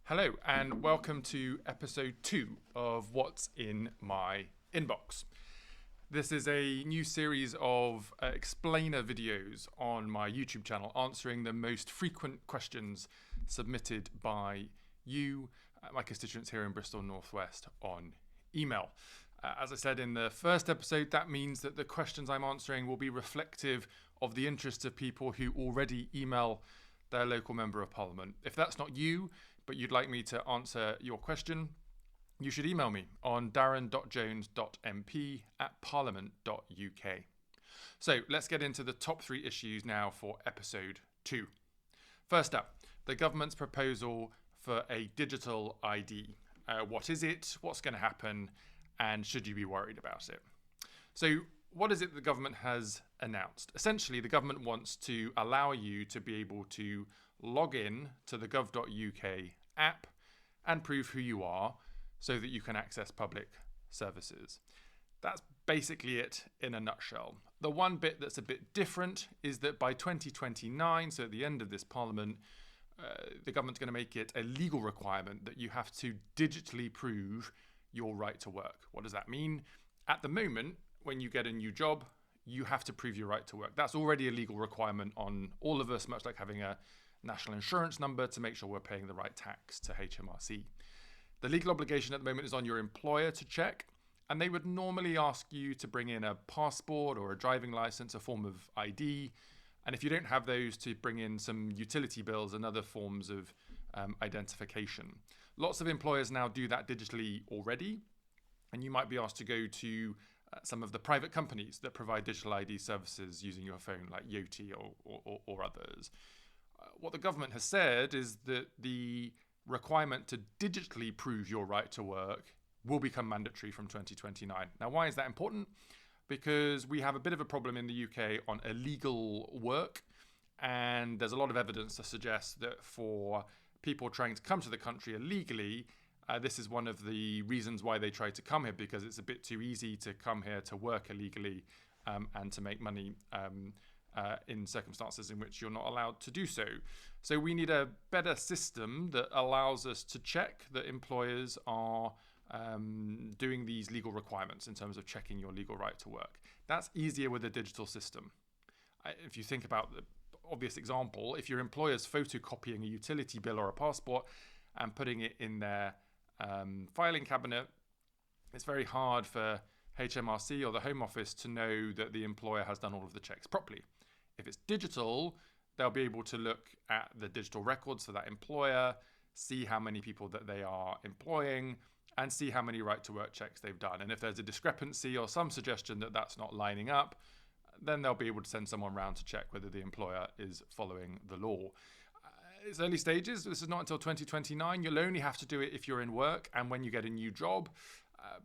Hello, and welcome to episode 2 of What's in My Inbox. This is a new series of explainer videos on my YouTube channel answering the most frequent questions submitted by you, my constituents here in Bristol Northwest, on email. As I said in the first episode, that means that the questions I'm answering will be reflective of the interests of people who already email their local Member of Parliament. If that's not you, but you'd like me to answer your question, you should email me on darren.jones.mp@parliament.uk. So let's get into the top 3 issues now for episode 2. First up, the government's proposal for a digital ID. What is it? What's going to happen? And should you be worried about it? So what is it the government has announced? Essentially, the government wants to allow you to be able to log in to the gov.uk app and prove who you are so that you can access public services. That's basically it in a nutshell. The one bit that's a bit different is that by 2029, so at the end of this parliament, the government's going to make it a legal requirement that you have to digitally prove your right to work. What does that mean? At the moment, when you get a new job, you have to prove your right to work. That's already a legal requirement on all of us, much like having a national insurance number to make sure we're paying the right tax to HMRC. The legal obligation at the moment is on your employer to check, and they would normally ask you to bring in a passport or a driving license, a form of ID, and if you don't have those, to bring in some utility bills and other forms of identification. Lots of employers now do that digitally already, and you might be asked to go to some of the private companies that provide digital ID services using your phone, like Yoti or others. What the government has said is that the requirement to digitally prove your right to work will become mandatory from 2029. Now, why is that important? Because we have a bit of a problem in the UK on illegal work, and there's a lot of evidence to suggest that for people trying to come to the country illegally, this is one of the reasons why they try to come here, because it's a bit too easy to come here to work illegally and to make money in circumstances in which you're not allowed to do so. So we need a better system that allows us to check that employers are doing these legal requirements in terms of checking your legal right to work. That's easier with a digital system. If you think about the obvious example, if your employer's photocopying a utility bill or a passport and putting it in their filing cabinet, it's very hard for HMRC or the Home Office to know that the employer has done all of the checks properly. If it's digital, they'll be able to look at the digital records for that employer, see how many people that they are employing, and see how many right to work checks they've done. And if there's a discrepancy or some suggestion that that's not lining up, then they'll be able to send someone round to check whether the employer is following the law. It's early stages. This is not until 2029. You'll only have to do it if you're in work and when you get a new job.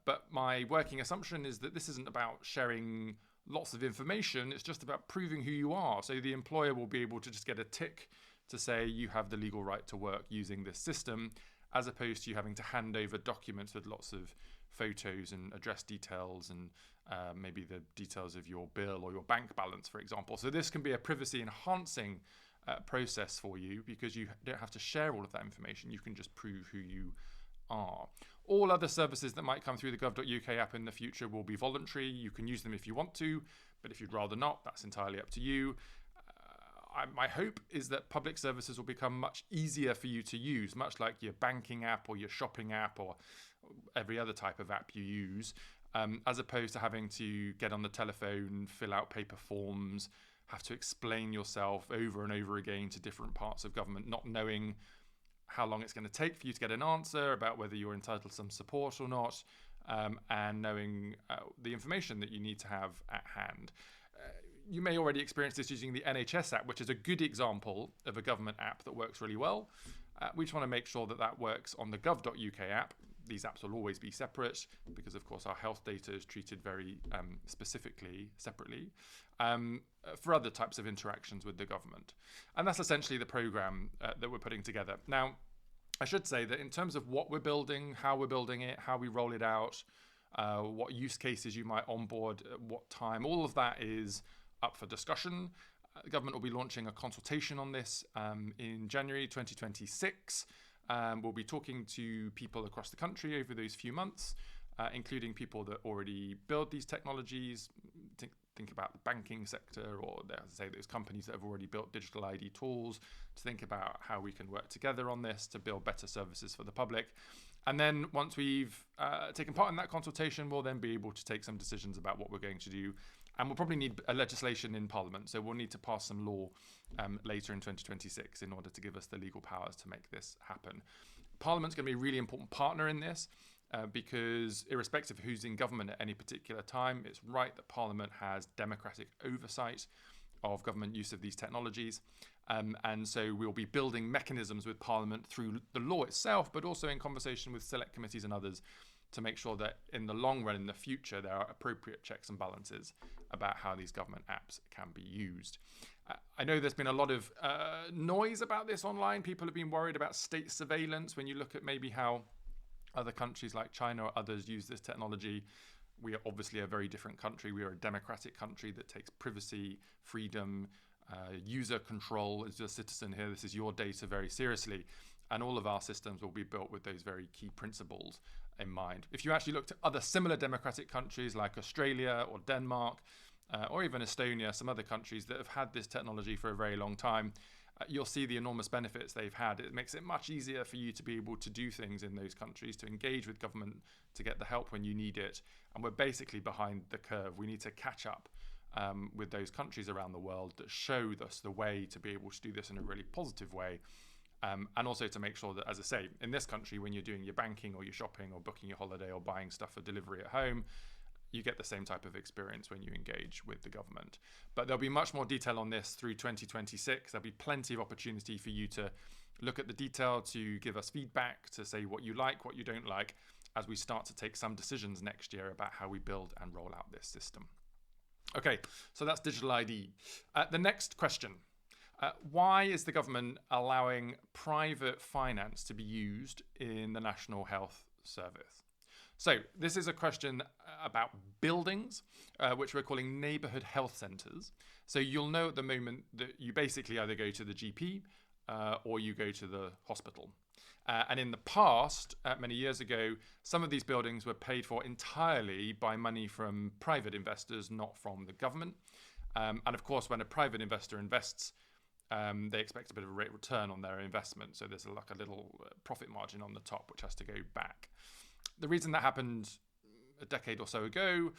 But my working assumption is that this isn't about sharing lots of information. It's just about proving who you are. So the employer will be able to just get a tick to say you have the legal right to work using this system, as opposed to you having to hand over documents with lots of photos and address details and maybe the details of your bill or your bank balance, for example. So this can be a privacy enhancing process for you, because you don't have to share all of that information. You can just prove who you are. All other services that might come through the gov.uk app in the future will be voluntary. You can use them if you want to, but if you'd rather not, that's entirely up to you. My hope is that public services will become much easier for you to use, much like your banking app or your shopping app or every other type of app you use, as opposed to having to get on the telephone, fill out paper forms, have to explain yourself over and over again to different parts of government, not knowing how long it's going to take for you to get an answer about whether you're entitled to some support or not, and knowing the information that you need to have at hand. You may already experience this using the NHS app, which is a good example of a government app that works really well. We just want to make sure that that works on the gov.uk app. These apps will always be separate because, of course, our health data is treated very specifically, separately, for other types of interactions with the government. And that's essentially the program that we're putting together. Now, I should say that in terms of what we're building, how we're building it, how we roll it out, what use cases you might onboard at what time, all of that is up for discussion. The government will be launching a consultation on this in January 2026. We'll be talking to people across the country over those few months, including people that already build these technologies. Think about the banking sector, or as I say, those companies that have already built digital ID tools, to think about how we can work together on this to build better services for the public. And then once we've taken part in that consultation, we'll then be able to take some decisions about what we're going to do. And we'll probably need a legislation in Parliament. So we'll need to pass some law later in 2026 in order to give us the legal powers to make this happen. Parliament's going to be a really important partner in this. Because irrespective of who's in government at any particular time, it's right that Parliament has democratic oversight of government use of these technologies. And so we'll be building mechanisms with Parliament through the law itself, but also in conversation with select committees and others to make sure that in the long run, in the future, there are appropriate checks and balances about how these government apps can be used. I know there's been a lot of noise about this online. People have been worried about state surveillance when you look at maybe how other countries like China or others use this technology. We are obviously a very different country. We are a democratic country that takes privacy, freedom, user control as a citizen here. This is your data very seriously. And all of our systems will be built with those very key principles in mind. If you actually looked at other similar democratic countries like Australia or Denmark, or even Estonia, some other countries that have had this technology for a very long time, you'll see the enormous benefits they've had. It makes it much easier for you to be able to do things in those countries, to engage with government, to get the help when you need it. And we're basically behind the curve. We need to catch up with those countries around the world that show us the way to be able to do this in a really positive way. And also to make sure that, as I say, in this country, when you're doing your banking or your shopping or booking your holiday or buying stuff for delivery at home, you get the same type of experience when you engage with the government. But there'll be much more detail on this through 2026. There'll be plenty of opportunity for you to look at the detail, to give us feedback, to say what you like, what you don't like, as we start to take some decisions next year about how we build and roll out this system. Okay, so that's digital ID. The next question. Why is the government allowing private finance to be used in the National Health Service? So this is a question about buildings, which we're calling neighbourhood health centres. So you'll know at the moment that you basically either go to the GP or you go to the hospital. And in the past, many years ago, some of these buildings were paid for entirely by money from private investors, not from the government. And of course, when a private investor invests, they expect a bit of a rate of return on their investment. So there's like a little profit margin on the top, which has to go back. The reason that happened a decade or so ago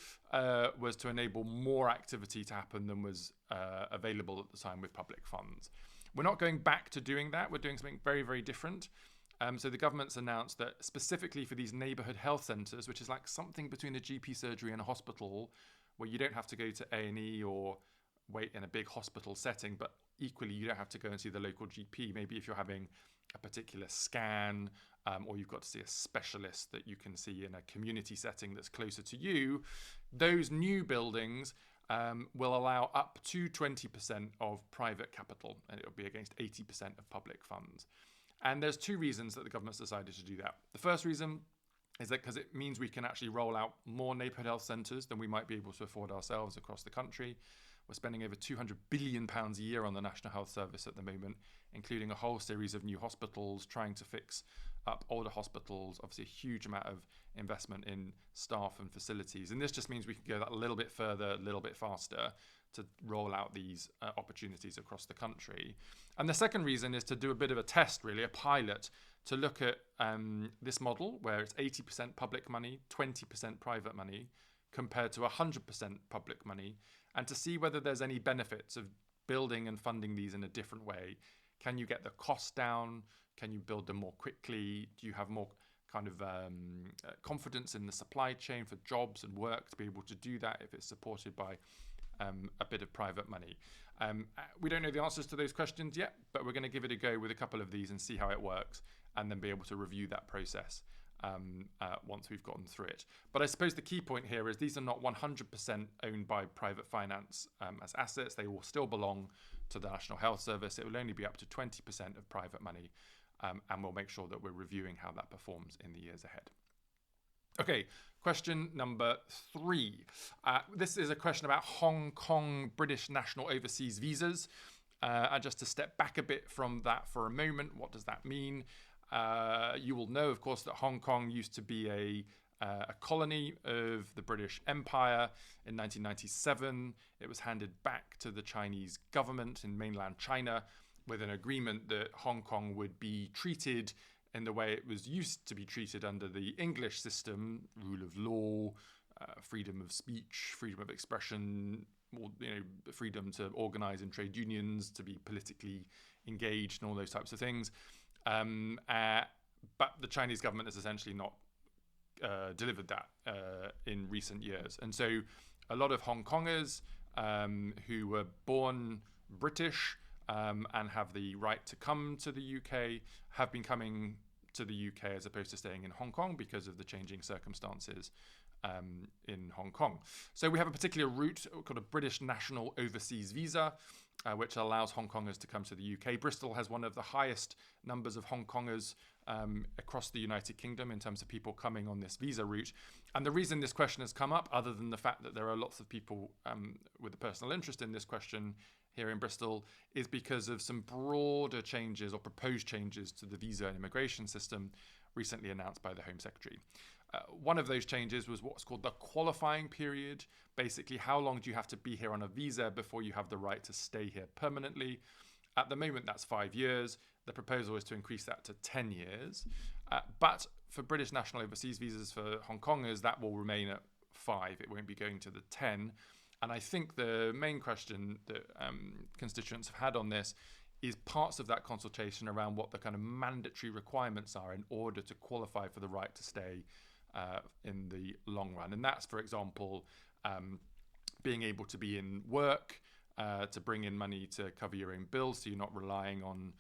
was to enable more activity to happen than was available at the time with public funds. We're not going back to doing that. We're doing something very, very different. So the government's announced that specifically for these neighbourhood health centres, which is like something between a GP surgery and a hospital, where you don't have to go to A&E or wait in a big hospital setting, but equally you don't have to go and see the local GP. Maybe if you're having a particular scan, or you've got to see a specialist that you can see in a community setting that's closer to you, those new buildings will allow up to 20% of private capital, and it will be against 80% of public funds. And there's two reasons that the government's decided to do that. The first reason is that because it means we can actually roll out more neighbourhood health centres than we might be able to afford ourselves across the country. We're spending over £200 billion a year on the National Health Service at the moment, including a whole series of new hospitals, trying to fix up older hospitals, obviously a huge amount of investment in staff and facilities. And this just means we can go that a little bit further, a little bit faster to roll out these opportunities across the country. And the second reason is to do a bit of a test, really, a pilot, to look at this model where it's 80% public money, 20% private money, compared to 100% public money, and to see whether there's any benefits of building and funding these in a different way. Can you get the costs down? Can you build them more quickly? Do you have more kind of confidence in the supply chain for jobs and work to be able to do that if it's supported by a bit of private money? We don't know the answers to those questions yet, but we're going to give it a go with a couple of these and see how it works, and then be able to review that process once we've gotten through it. But I suppose the key point here is these are not 100% owned by private finance as assets. They will still belong to the National Health Service. It will only be up to 20% of private money, and we'll make sure that we're reviewing how that performs in the years ahead. Okay, question number 3. This is a question about Hong Kong British national overseas visas. And just to step back a bit from that for a moment, what does that mean? You will know, of course, that Hong Kong used to be a colony of the British Empire. In 1997, it was handed back to the Chinese government in mainland China with an agreement that Hong Kong would be treated in the way it was used to be treated under the English system: rule of law, freedom of speech, freedom of expression, freedom to organize in trade unions, to be politically engaged, and all those types of things. But the Chinese government has essentially not delivered that in recent years. And so a lot of Hong Kongers who were born British and have the right to come to the UK have been coming to the UK as opposed to staying in Hong Kong because of the changing circumstances in Hong Kong. So we have a particular route called a British National Overseas Visa, which allows Hong Kongers to come to the UK. Bristol has one of the highest numbers of Hong Kongers across the United Kingdom in terms of people coming on this visa route. And the reason this question has come up, other than the fact that there are lots of people with a personal interest in this question here in Bristol, is because of some broader changes or proposed changes to the visa and immigration system recently announced by the Home Secretary. One of those changes was what's called the qualifying period. Basically, how long do you have to be here on a visa before you have the right to stay here permanently? At the moment, that's 5 years. The proposal is to increase that to 10 years. But for British National Overseas Visas for Hong Kongers, that will remain at 5. It won't be going to the 10. And I think the main question that constituents have had on this is parts of that consultation around what the kind of mandatory requirements are in order to qualify for the right to stay in the long run. And that's, for example, being able to be in work, to bring in money to cover your own bills, so you're not relying on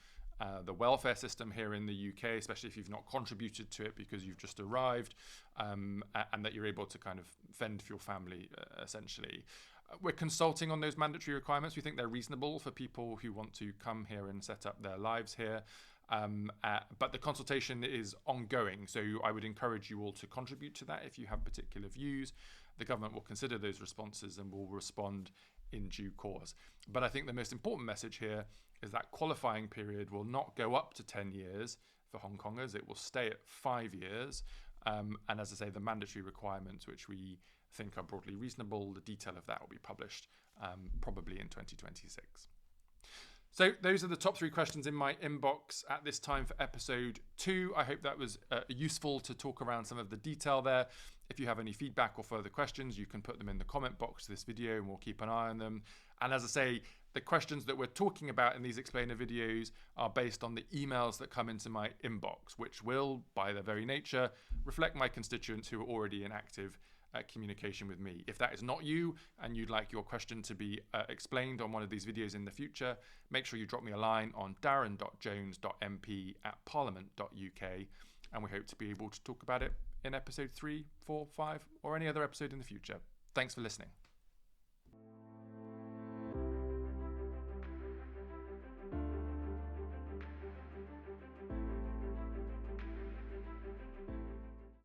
the welfare system here in the UK, especially if you've not contributed to it because you've just arrived, and that you're able to kind of fend for your family, essentially. We're consulting on those mandatory requirements. We think they're reasonable for people who want to come here and set up their lives here. But the consultation is ongoing, so I would encourage you all to contribute to that if you have particular views. The government will consider those responses and will respond in due course. But I think the most important message here is that qualifying period will not go up to 10 years for Hong Kongers. It will stay at 5 years. And as I say, the mandatory requirements, which we think are broadly reasonable, the detail of that will be published probably in 2026. So those are the top 3 questions in my inbox at this time for episode 2. I hope that was useful to talk around some of the detail there. If you have any feedback or further questions, you can put them in the comment box to this video and we'll keep an eye on them. And as I say, the questions that we're talking about in these explainer videos are based on the emails that come into my inbox, which will, by their very nature, reflect my constituents who are already in active communication with me. If that is not you and you'd like your question to be explained on one of these videos in the future, make sure you drop me a line on darren.jones.mp@parliament.uk, and we hope to be able to talk about it in episode 3, 4, 5, or any other episode in the future. Thanks for listening.